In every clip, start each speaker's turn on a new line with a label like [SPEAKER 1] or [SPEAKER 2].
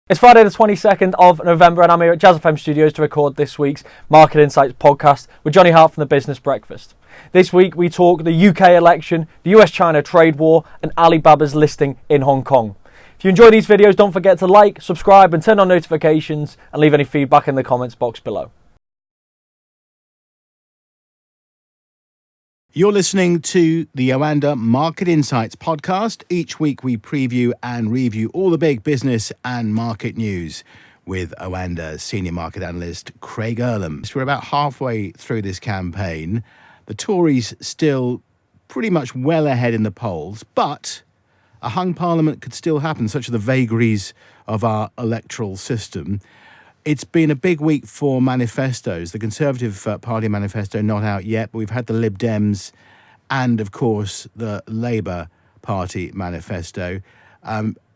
[SPEAKER 1] It's Friday the 22nd of November and I'm here at Jazz FM Studios to record this week's Market Insights podcast with Jonny Hart from the Business Breakfast. This week we talk the UK election, the US-China trade war and Alibaba's listing in Hong Kong. If you enjoy these videos, don't forget to like, subscribe and turn on notifications and leave any feedback in the comments box below.
[SPEAKER 2] You're listening to the OANDA Market Insights podcast. Each week we preview and review all the big business and market news with OANDA Senior Market Analyst Craig Erlam. So we're about halfway through this campaign. The Tories still pretty much well ahead in the polls, but a hung parliament could still happen, such are the vagaries of our electoral system. It's been a big week for manifestos. The Conservative Party manifesto not out yet, but we've had the Lib Dems and, of course, the Labour Party manifesto.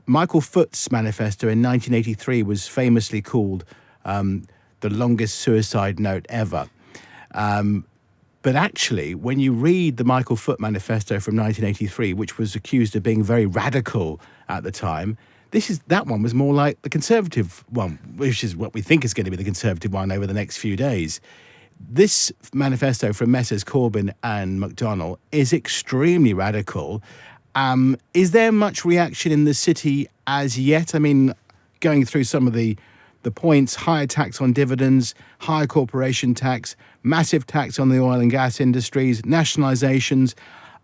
[SPEAKER 2] Michael Foot's manifesto in 1983 was famously called the longest suicide note ever. But actually, when you read the Michael Foot manifesto from 1983, which was accused of being very radical at the time, that one was more like the Conservative one, which is what we think is going to be the Conservative one over the next few days. This manifesto from Messrs Corbyn and McDonnell is extremely radical. Is there much reaction in the city as yet? I mean, going through some of the points, higher tax on dividends, higher corporation tax, massive tax on the oil and gas industries, nationalisations,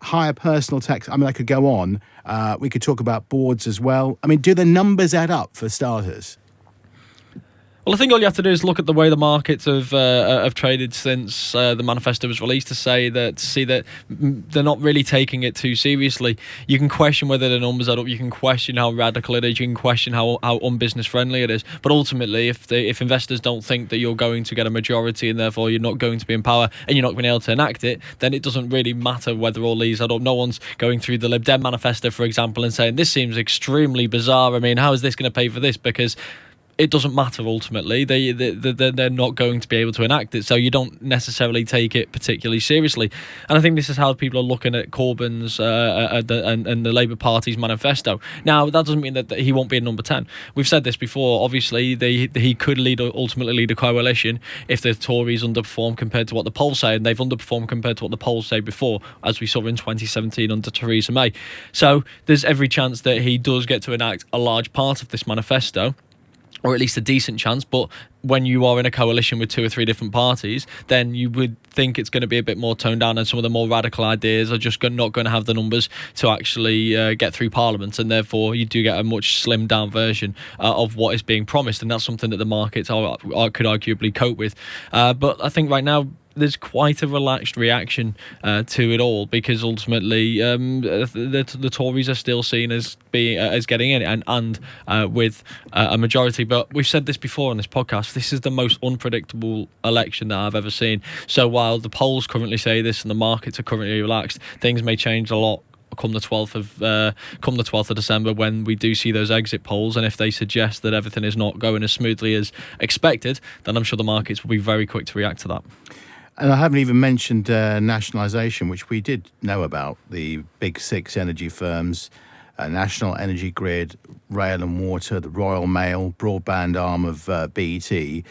[SPEAKER 2] higher personal tax. I mean, I could go on. We could talk about boards as well. I mean, do the numbers add up for starters?
[SPEAKER 3] Well, I think all you have to do is look at the way the markets have traded since the manifesto was released to see that they're not really taking it too seriously. You can question whether the numbers add up. You can question how radical it is. You can question how unbusiness friendly it is. But ultimately, if investors don't think that you're going to get a majority and therefore you're not going to be in power and you're not going to be able to enact it, then it doesn't really matter whether all these add up. No one's going through the Lib Dem manifesto, for example, and saying this seems extremely bizarre. I mean, how is this going to pay for this? Because it doesn't matter ultimately. They're not going to be able to enact it, so you don't necessarily take it particularly seriously. And I think this is how people are looking at Corbyn's and the Labour Party's manifesto. Now, that doesn't mean that he won't be at number 10. We've said this before. Obviously, he could ultimately lead a coalition if the Tories underperform compared to what the polls say, and they've underperformed compared to what the polls say before, as we saw in 2017 under Theresa May. So there's every chance that he does get to enact a large part of this manifesto, or at least a decent chance. But when you are in a coalition with two or three different parties, then you would think it's going to be a bit more toned down, and some of the more radical ideas are just not going to have the numbers to actually get through Parliament, and therefore you do get a much slimmed down version of what is being promised, and that's something that the markets could arguably cope with. But I think right now there's quite a relaxed reaction to it all, because ultimately the Tories are still seen as getting in and with a majority. But we've said this before on this podcast, this is the most unpredictable election that I've ever seen. So while the polls currently say this and the markets are currently relaxed, things may change a lot come the 12th of December, when we do see those exit polls, and if they suggest that everything is not going as smoothly as expected, then I'm sure the markets will be very quick to react to that.
[SPEAKER 2] And I haven't even mentioned nationalisation, which we did know about. The big six energy firms, National Energy Grid, Rail and Water, the Royal Mail, broadband arm of BT.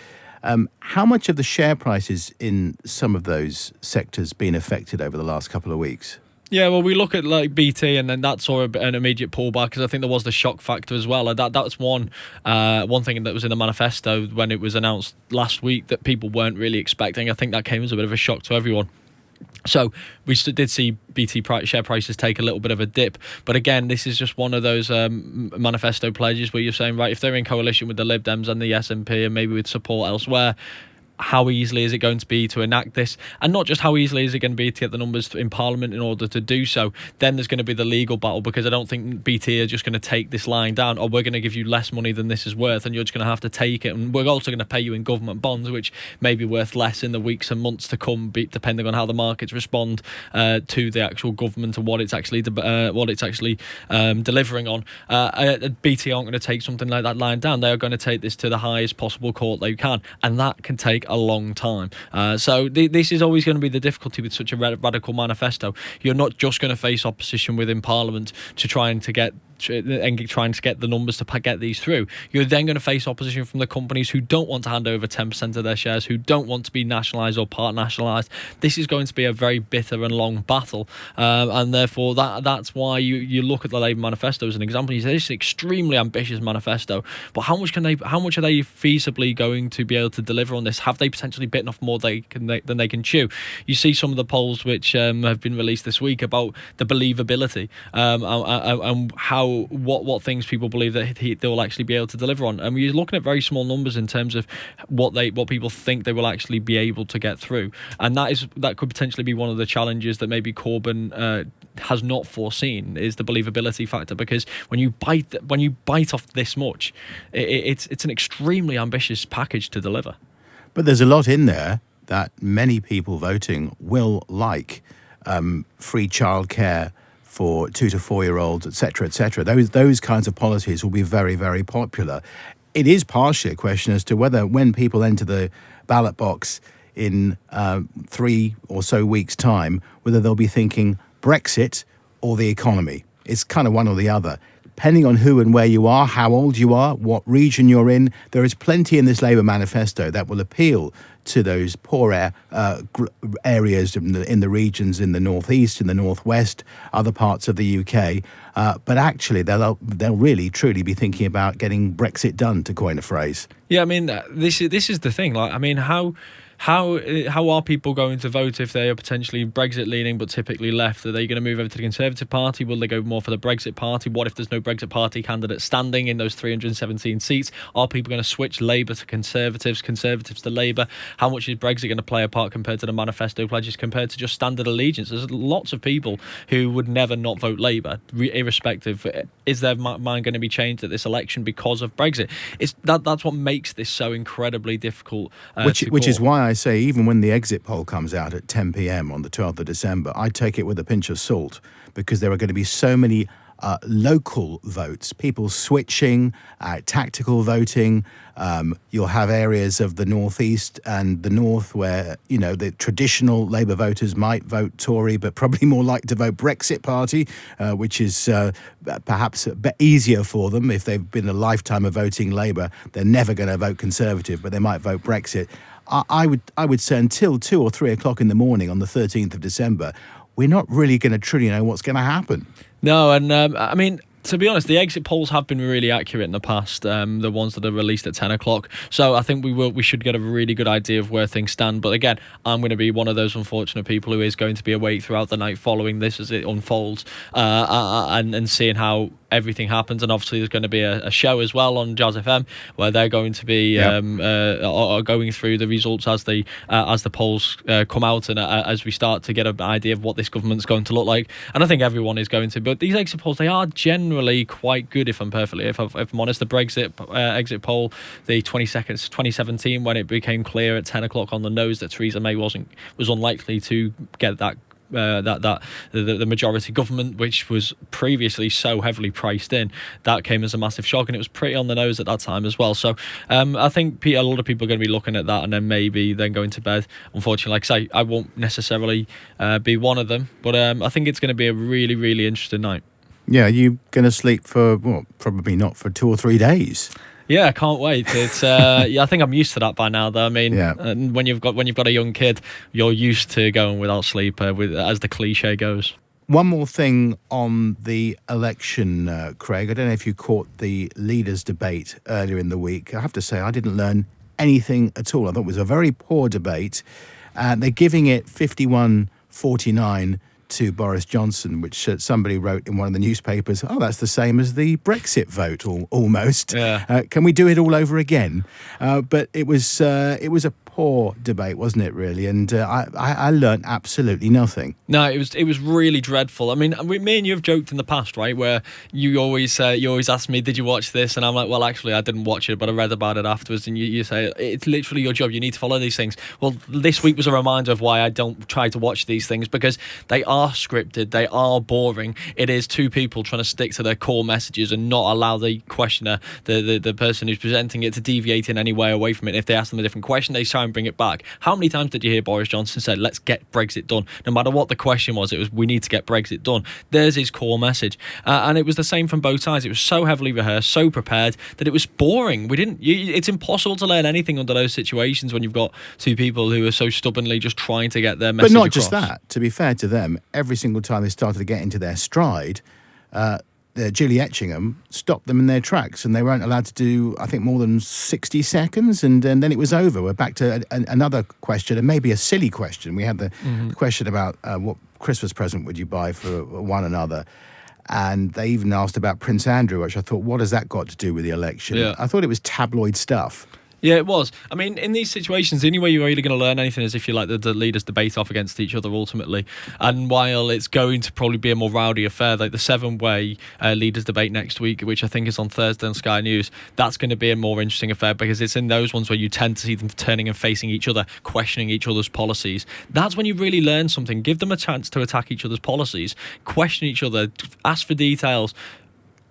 [SPEAKER 2] How much of the share prices in some of those sectors been affected over the last couple of weeks?
[SPEAKER 3] Yeah, well, we look at like BT, and then that saw an immediate pullback, because I think there was the shock factor as well. That's one thing that was in the manifesto when it was announced last week that people weren't really expecting. I think that came as a bit of a shock to everyone. So we did see BT share prices take a little bit of a dip. But again, this is just one of those manifesto pledges where you're saying, right, if they're in coalition with the Lib Dems and the SNP and maybe with support elsewhere, how easily is it going to be to enact this? And not just how easily is it going to be to get the numbers in Parliament in order to do so. Then there's going to be the legal battle, because I don't think BT are just going to take this line down, or we're going to give you less money than this is worth and you're just going to have to take it, and we're also going to pay you in government bonds, which may be worth less in the weeks and months to come, depending on how the markets respond to the actual government and what it's actually delivering on. BT aren't going to take something like that lying down. They are going to take this to the highest possible court they can, and that can take a long time. So this is always going to be the difficulty with such a radical manifesto. You're not just going to face opposition within Parliament to trying to get and trying to get the numbers to get these through, you're then going to face opposition from the companies who don't want to hand over 10% of their shares, who don't want to be nationalised or part nationalised. This is going to be a very bitter and long battle, and therefore that's why you look at the Labour manifesto as an example. You say this is an extremely ambitious manifesto, but how much are they feasibly going to be able to deliver on this? Have they potentially bitten off more than they can chew? You see some of the polls which have been released this week about the believability and what things people believe that they will actually be able to deliver on. And you're looking at very small numbers in terms of what people think they will actually be able to get through, and that could potentially be one of the challenges that maybe Corbyn has not foreseen, is the believability factor, because when you bite off this much, it's an extremely ambitious package to deliver.
[SPEAKER 2] But there's a lot in there that many people voting will like. Free childcare for 2 to 4 year olds, etc., etc. Those kinds of policies will be very, very popular. It is partially a question as to whether, when people enter the ballot box in 3 or so weeks' time, whether they'll be thinking Brexit or the economy. It's kind of one or the other. Depending on who and where you are, how old you are, what region you're in, there is plenty in this Labour manifesto that will appeal to those poor areas in the regions in the northeast, in the northwest, other parts of the UK. But actually, they'll really truly be thinking about getting Brexit done, to coin a phrase.
[SPEAKER 3] Yeah, I mean, this is the thing. Like, I mean, how are people going to vote if they are potentially Brexit leaning but typically left? Are they going to move over to the Conservative Party? Will they go more for the Brexit Party? What if there's no Brexit Party candidate standing in those 317 seats? Are people going to switch Labour to Conservatives to Labour? How much is Brexit going to play a part compared to the manifesto pledges, compared to just standard allegiance? There's lots of people who would never not vote Labour, irrespective. Is their mind going to be changed at this election because of Brexit? That's what makes this so incredibly difficult.
[SPEAKER 2] Which is why I say, even when the exit poll comes out at 10 p.m. on the 12th of December, I take it with a pinch of salt, because there are going to be so many local votes, people switching, tactical voting. You'll have areas of the northeast and the north where, the traditional Labour voters might vote Tory, but probably more likely to vote Brexit Party, which is perhaps a bit easier for them. If they've been a lifetime of voting Labour, they're never going to vote Conservative, but they might vote Brexit. I would say until 2 or 3 o'clock in the morning on the 13th of December, we're not really going to truly know what's going to happen.
[SPEAKER 3] No, and I mean, to be honest, the exit polls have been really accurate in the past, the ones that are released at 10 o'clock. So I think we should get a really good idea of where things stand. But again, I'm going to be one of those unfortunate people who is going to be awake throughout the night following this as it unfolds, and seeing how everything happens. And obviously there's going to be a show as well on Jazz FM where they're going to be going through the results as the polls come out, and as we start to get an idea of what this government's going to look like. And I think everyone is going to. But these exit polls, they are generally quite good, if I'm honest. The Brexit exit poll, the 2017, when it became clear at 10 o'clock on the nose that Theresa May was unlikely to get the majority government, which was previously so heavily priced in, that came as a massive shock, and it was pretty on the nose at that time as well. So I think a lot of people are going to be looking at that and then maybe going to bed. Unfortunately, like I say, I won't necessarily be one of them, but I think it's going to be a really, really interesting night.
[SPEAKER 2] Yeah, you going to sleep for, probably not for 2 or 3 days.
[SPEAKER 3] Yeah, I can't wait. It's I think I'm used to that by now, though. I mean, when you've got a young kid, you're used to going without sleep, as the cliche goes.
[SPEAKER 2] One more thing on the election, Craig. I don't know if you caught the leaders' debate earlier in the week. I have to say, I didn't learn anything at all. I thought it was a very poor debate. They're giving it 51-49 to Boris Johnson, which somebody wrote in one of the newspapers, that's the same as the Brexit vote, almost.
[SPEAKER 3] Yeah.
[SPEAKER 2] Can we do it all over again? But it was a poor debate, wasn't it, really? And I learnt absolutely nothing.
[SPEAKER 3] No, it was really dreadful. I mean, me and you have joked in the past, right, where you always ask me, did you watch this? And I'm like, well, actually, I didn't watch it, but I read about it afterwards. And you say, it's literally your job. You need to follow these things. Well, this week was a reminder of why I don't try to watch these things, because they are scripted, they are boring. It is two people trying to stick to their core messages and not allow the questioner, the person who's presenting it, to deviate in any way away from it. If they ask them a different question, they try and bring it back. How many times did you hear Boris Johnson say, let's get Brexit done? No matter what the question was, it was, we need to get Brexit done. There's his core message. And it was the same from both sides. It was so heavily rehearsed, so prepared, that it was boring. It's impossible to learn anything under those situations when you've got two people who are so stubbornly just trying to get their message
[SPEAKER 2] But not
[SPEAKER 3] across.
[SPEAKER 2] just that. To be fair to them, every single time they started to get into their stride, Julie Etchingham stopped them in their tracks, and they weren't allowed to do, I think, more than 60 seconds, and then it was over. We're back to another question, and maybe a silly question. We had the question about what Christmas present would you buy for one another, and they even asked about Prince Andrew, which I thought, what has that got to do with the election?
[SPEAKER 3] Yeah.
[SPEAKER 2] I thought it was tabloid stuff.
[SPEAKER 3] Yeah, it was. I mean, in these situations, the only way you're really going to learn anything is if you let the leaders debate off against each other ultimately. And while it's going to probably be a more rowdy affair, like the 7-way leaders debate next week, which I think is on Thursday on Sky News, that's going to be a more interesting affair because it's in those ones where you tend to see them turning and facing each other, questioning each other's policies. That's when you really learn something. Give them a chance to attack each other's policies, question each other, ask for details.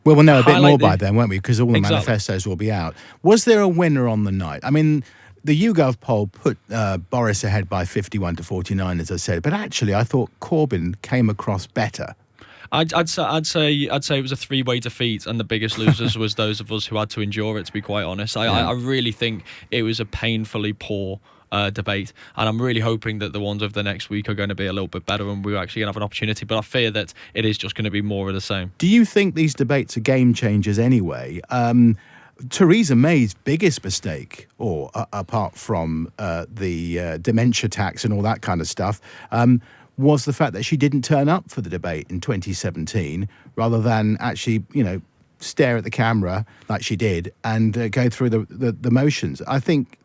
[SPEAKER 2] Well, we'll know a bit
[SPEAKER 3] Highlight
[SPEAKER 2] more by then, won't we? Because all the
[SPEAKER 3] Exactly.
[SPEAKER 2] manifestos will be out. Was there a winner on the night? I mean, the YouGov poll put Boris ahead by 51 to 49, as I said. But actually, I thought Corbyn came across better.
[SPEAKER 3] I'd say it was a 3-way defeat, and the biggest losers was those of us who had to endure it. To be quite honest, I really think it was a painfully poor debate, and I'm really hoping that the ones of the next week are going to be a little bit better and we're actually going to have an opportunity, but I fear that it is just going to be more of the same.
[SPEAKER 2] Do you think these debates are game changers anyway? Theresa May's biggest mistake, or apart from the dementia tax and all that kind of stuff, was the fact that she didn't turn up for the debate in 2017 rather than actually, stare at the camera like she did and go through the motions. I think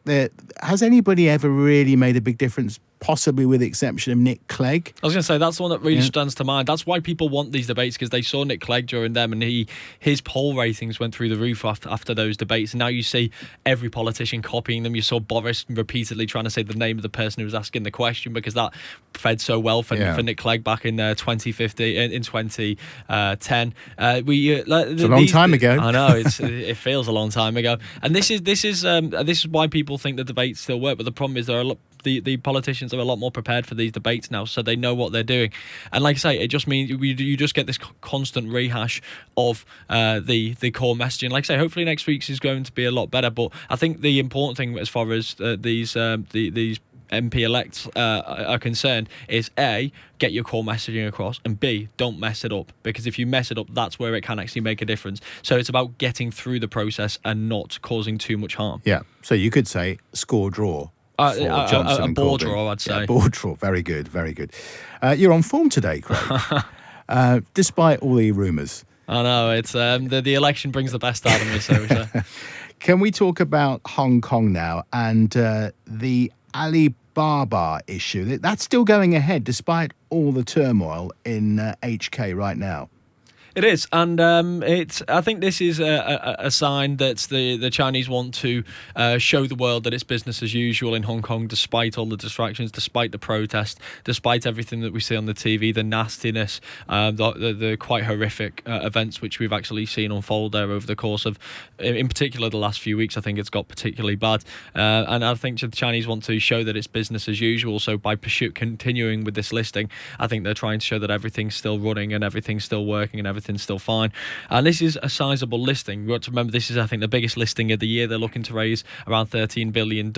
[SPEAKER 2] has anybody ever really made a big difference, possibly with the exception of Nick Clegg?
[SPEAKER 3] I was going to say, that's the one that really stands to mind. That's why people want these debates, because they saw Nick Clegg during them, and his poll ratings went through the roof after those debates. And now you see every politician copying them. You saw Boris repeatedly trying to say the name of the person who was asking the question, because that fed so well for Nick Clegg back in 2015, in 2010.
[SPEAKER 2] It's a long time ago.
[SPEAKER 3] I know, it feels a long time ago. And this is why people think the debates still work. But the problem is the politicians are a lot more prepared for these debates now, so they know what they're doing. And like I say, it just means you just get this constant rehash of the core messaging. Like I say, hopefully next week's is going to be a lot better. But I think the important thing as far as these MP elects are concerned is A, get your core messaging across, and B, don't mess it up, because if you mess it up, that's where it can actually make a difference. So it's about getting through the process and not causing too much harm.
[SPEAKER 2] Yeah, so you could say score draw.
[SPEAKER 3] A board draw, I'd say.
[SPEAKER 2] Yeah, board draw, very good, very good. You're on form today, Craig, despite all the rumours.
[SPEAKER 3] I know, it's the election brings the best out of me, so.
[SPEAKER 2] Can we talk about Hong Kong now and the Alibaba issue? That's still going ahead despite all the turmoil in HK right now.
[SPEAKER 3] It is, and I think this is a sign that the Chinese want to show the world that it's business as usual in Hong Kong, despite all the distractions, despite the protest, despite everything that we see on the TV, the nastiness, the quite horrific events which we've actually seen unfold there over the course of, in particular, the last few weeks. I think it's got particularly bad, and I think the Chinese want to show that it's business as usual. So by continuing with this listing, I think they're trying to show that everything's still running and everything's still working and everything's still fine. And this is a sizable listing. You have to remember, this is, I think, the biggest listing of the year. They're looking to raise around $13 billion.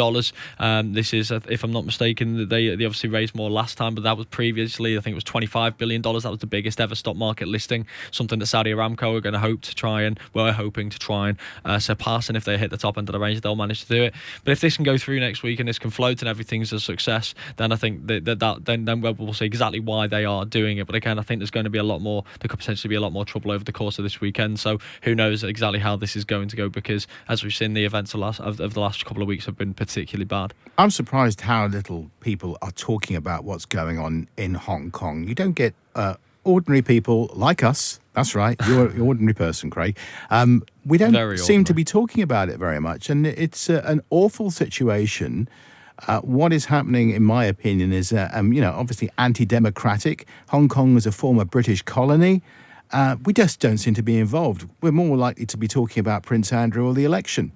[SPEAKER 3] This is, if I'm not mistaken, they obviously raised more last time, but that was previously, I think it was $25 billion. That was the biggest ever stock market listing, something that Saudi Aramco are going to hoping to try and surpass, and if they hit the top end of the range, they'll manage to do it. But if this can go through next week and this can float and everything's a success, then I think then we'll see exactly why they are doing it. But again, I think there's going to be a lot more, there could potentially be a lot more trouble over the course of this weekend. So who knows exactly how this is going to go, because as we've seen, the events of the last couple of weeks have been particularly bad.
[SPEAKER 2] I'm surprised how little people are talking about what's going on in Hong Kong. You don't get ordinary people like us. That's right, you're an ordinary person, Craig. We don't seem to be talking about it very much, and it's an awful situation. What is happening, in my opinion, is obviously anti-democratic. Hong Kong is a former British colony. We just don't seem to be involved. We're more likely to be talking about Prince Andrew or the election.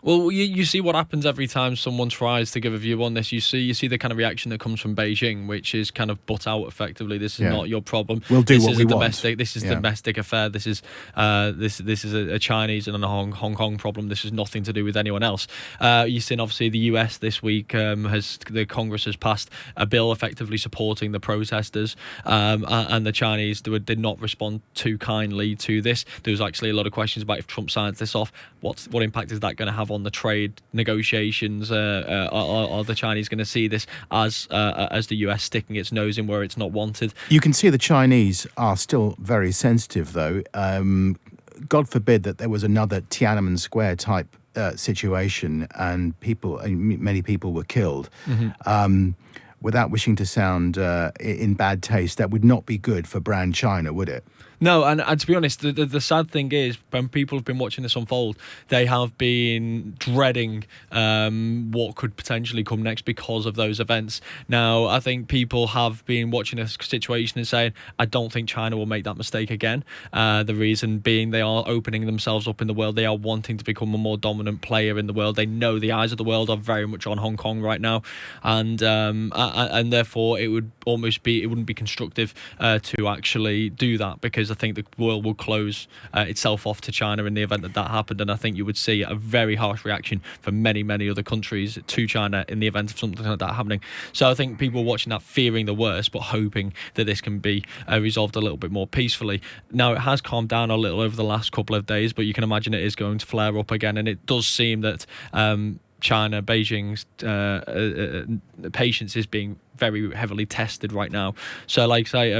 [SPEAKER 3] Well, you see what happens every time someone tries to give a view on this. You see the kind of reaction that comes from Beijing, which is kind of butt out effectively. This is not your problem.
[SPEAKER 2] We'll do
[SPEAKER 3] this
[SPEAKER 2] what
[SPEAKER 3] is
[SPEAKER 2] we
[SPEAKER 3] a
[SPEAKER 2] want.
[SPEAKER 3] domestic. This is a domestic affair. This is a Chinese and a Hong Kong problem. This is nothing to do with anyone else. You've seen obviously the US this week the Congress has passed a bill effectively supporting the protesters, and the Chinese did not respond too kindly to this. There was actually a lot of questions about if Trump signs this off, what impact is that going to have on the trade negotiations? Are the Chinese going to see this as the US sticking its nose in where it's not wanted?
[SPEAKER 2] You can see the Chinese are still very sensitive, though. God forbid that there was another Tiananmen Square type situation and many people were killed. Mm-hmm. Without wishing to sound in bad taste, that would not be good for brand China, would it?
[SPEAKER 3] No, and to be honest, the sad thing is when people have been watching this unfold, they have been dreading what could potentially come next because of those events. Now, I think people have been watching this situation and saying, I don't think China will make that mistake again. The reason being they are opening themselves up in the world. They are wanting to become a more dominant player in the world. They know the eyes of the world are very much on Hong Kong right now, and therefore it wouldn't be constructive to actually do that, because I think the world will close itself off to China in the event that happened, and I think you would see a very harsh reaction from many other countries to China in the event of something like that happening. So I think people watching that fearing the worst but hoping that this can be resolved a little bit more peacefully. Now, it has calmed down a little over the last couple of days, but you can imagine it is going to flare up again, and it does seem that China, Beijing's patience is being very heavily tested right now. So, like I say,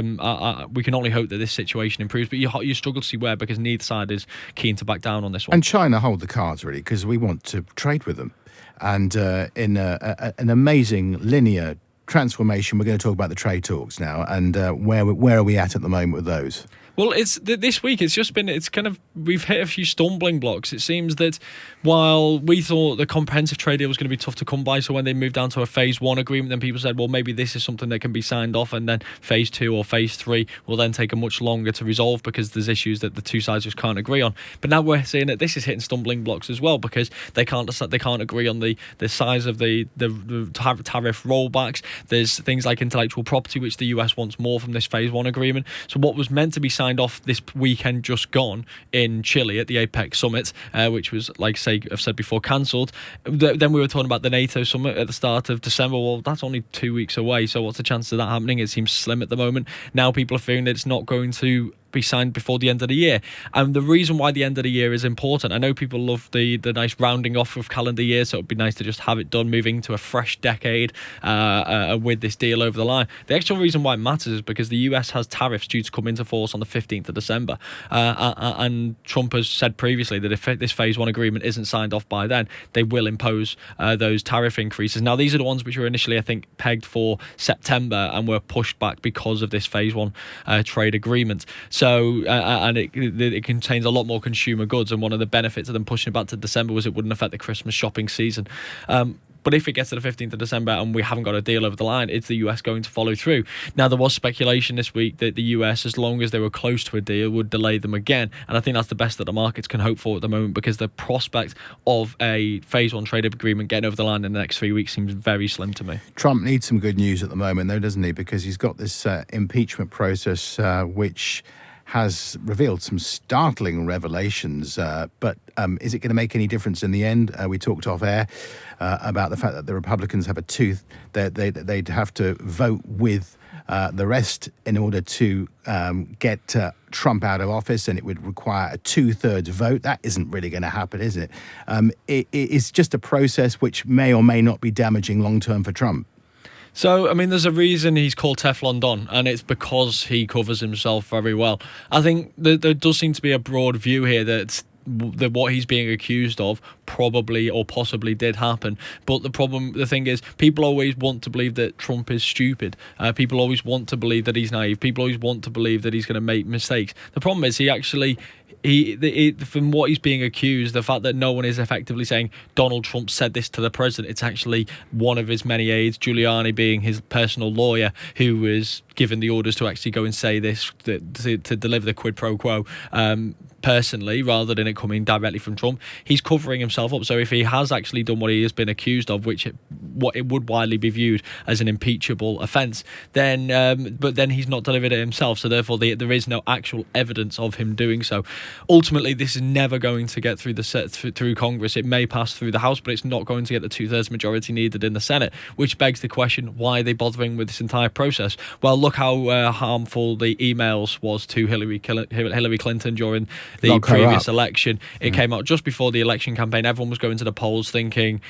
[SPEAKER 3] we can only hope that this situation improves. But you struggle to see where, because neither side is keen to back down on this one.
[SPEAKER 2] And China hold the cards, really, because we want to trade with them. And in an amazing linear transformation, we're going to talk about the trade talks now. And where are we at the moment with those?
[SPEAKER 3] Well, it's this week. We've hit a few stumbling blocks. It seems that while we thought the comprehensive trade deal was going to be tough to come by, so when they moved down to a phase 1 agreement, then people said, well, maybe this is something that can be signed off, and then phase 2 or phase 3 will then take a much longer to resolve because there's issues that the two sides just can't agree on. But now we're seeing that this is hitting stumbling blocks as well, because they can't agree on the size of the tariff rollbacks. There's things like intellectual property, which the US wants more from this phase 1 agreement. So what was meant to be signed off this weekend just gone in Chile at the APEC summit, which was, like I've said before, cancelled. Then we were talking about the NATO summit at the start of December. Well, that's only 2 weeks away, so what's the chance of that happening? It seems slim at the moment. Now people are fearing that it's not going to be signed before the end of the year. And the reason why the end of the year is important, I know people love the nice rounding off of calendar year, so it'd be nice to just have it done, moving to a fresh decade with this deal over the line. The actual reason why it matters is because the US has tariffs due to come into force on the 15th of December. And Trump has said previously that if this phase 1 agreement isn't signed off by then, they will impose those tariff increases. Now, these are the ones which were initially, I think, pegged for September and were pushed back because of this phase 1 trade agreement. So, and it contains a lot more consumer goods, and one of the benefits of them pushing it back to December was it wouldn't affect the Christmas shopping season. But if it gets to the 15th of December and we haven't got a deal over the line, is the US going to follow through? Now, there was speculation this week that the US, as long as they were close to a deal, would delay them again. And I think that's the best that the markets can hope for at the moment, because the prospect of a phase 1 trade agreement getting over the line in the next 3 weeks seems very slim to me.
[SPEAKER 2] Trump needs some good news at the moment, though, doesn't he? Because he's got this impeachment process which has revealed some startling revelations, but is it going to make any difference in the end? We talked off air about the fact that the Republicans have a tooth. They'd have to vote with the rest in order to get Trump out of office, and it would require a 2/3 vote. That isn't really going to happen, is it? It's just a process which may or may not be damaging long-term for Trump.
[SPEAKER 3] So, I mean, there's a reason he's called Teflon Don, and it's because he covers himself very well. I think there does seem to be a broad view here that what he's being accused of probably or possibly did happen. But the thing is, people always want to believe that Trump is stupid. People always want to believe that he's naive. People always want to believe that he's going to make mistakes. The problem is he from what he's being accused, the fact that no one is effectively saying Donald Trump said this to the president, it's actually one of his many aides, Giuliani being his personal lawyer, who was given the orders to actually go and say this, to deliver the quid pro quo personally, rather than it coming directly from Trump. He's covering himself up. So if he has actually done what he has been accused of, what it would widely be viewed as an impeachable offence, then but then he's not delivered it himself. So therefore, there is no actual evidence of him doing so. Ultimately, this is never going to get through Congress. It may pass through the House, but it's not going to get the 2/3 majority needed in the Senate, which begs the question: why are they bothering with this entire process? Well, look how harmful the emails was to Hillary Clinton during the previous election. It came out just before the election campaign. Everyone was going to the polls thinking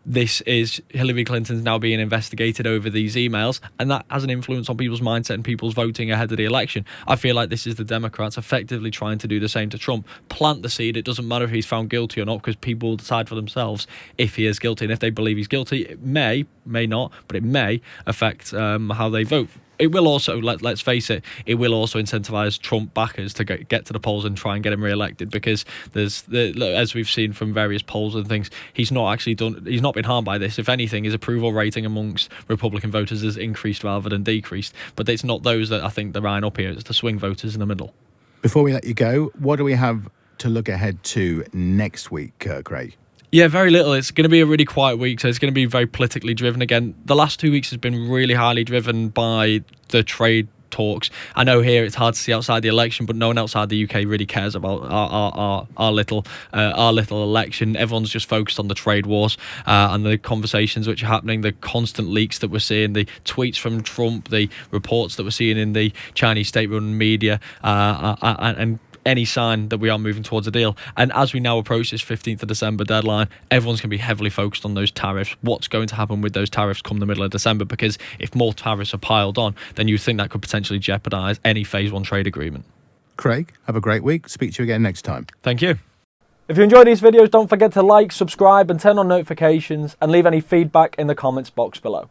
[SPEAKER 3] this is Hillary Clinton's now being investigated over these emails, and that has an influence on people's mindset and people's voting ahead of the election. I feel like this is the Democrats effectively trying to do the same to Trump. Plant the seed. It doesn't matter if he's found guilty or not, because people will decide for themselves if he is guilty, and if they believe he's guilty, it may not, but it may affect how they vote. It will also, let's face it, it will also incentivize Trump backers to get to the polls and try and get him re-elected, because as we've seen from various polls and things, he's not been harmed by this. If anything, his approval rating amongst Republican voters has increased rather than decreased. But it's not those that I think that line up here. It's the swing voters in the middle.
[SPEAKER 2] Before we let you go, what do we have to look ahead to next week, Craig?
[SPEAKER 3] Yeah, very little. It's going to be a really quiet week, so it's going to be very politically driven again. The last 2 weeks has been really highly driven by the trade talks. I know here it's hard to see outside the election, but no one outside the UK really cares about our little election. Everyone's just focused on the trade wars and the conversations which are happening, the constant leaks that we're seeing, the tweets from Trump, the reports that we're seeing in the Chinese state-run media, and any sign that we are moving towards a deal. And as we now approach this 15th of December deadline, everyone's going to be heavily focused on those tariffs. What's going to happen with those tariffs come the middle of December? Because if more tariffs are piled on, then you think that could potentially jeopardise any phase one trade agreement.
[SPEAKER 2] Craig, have a great week. Speak to you again next time.
[SPEAKER 3] Thank you.
[SPEAKER 1] If you enjoyed these videos, don't forget to like, subscribe and turn on notifications, and leave any feedback in the comments box below.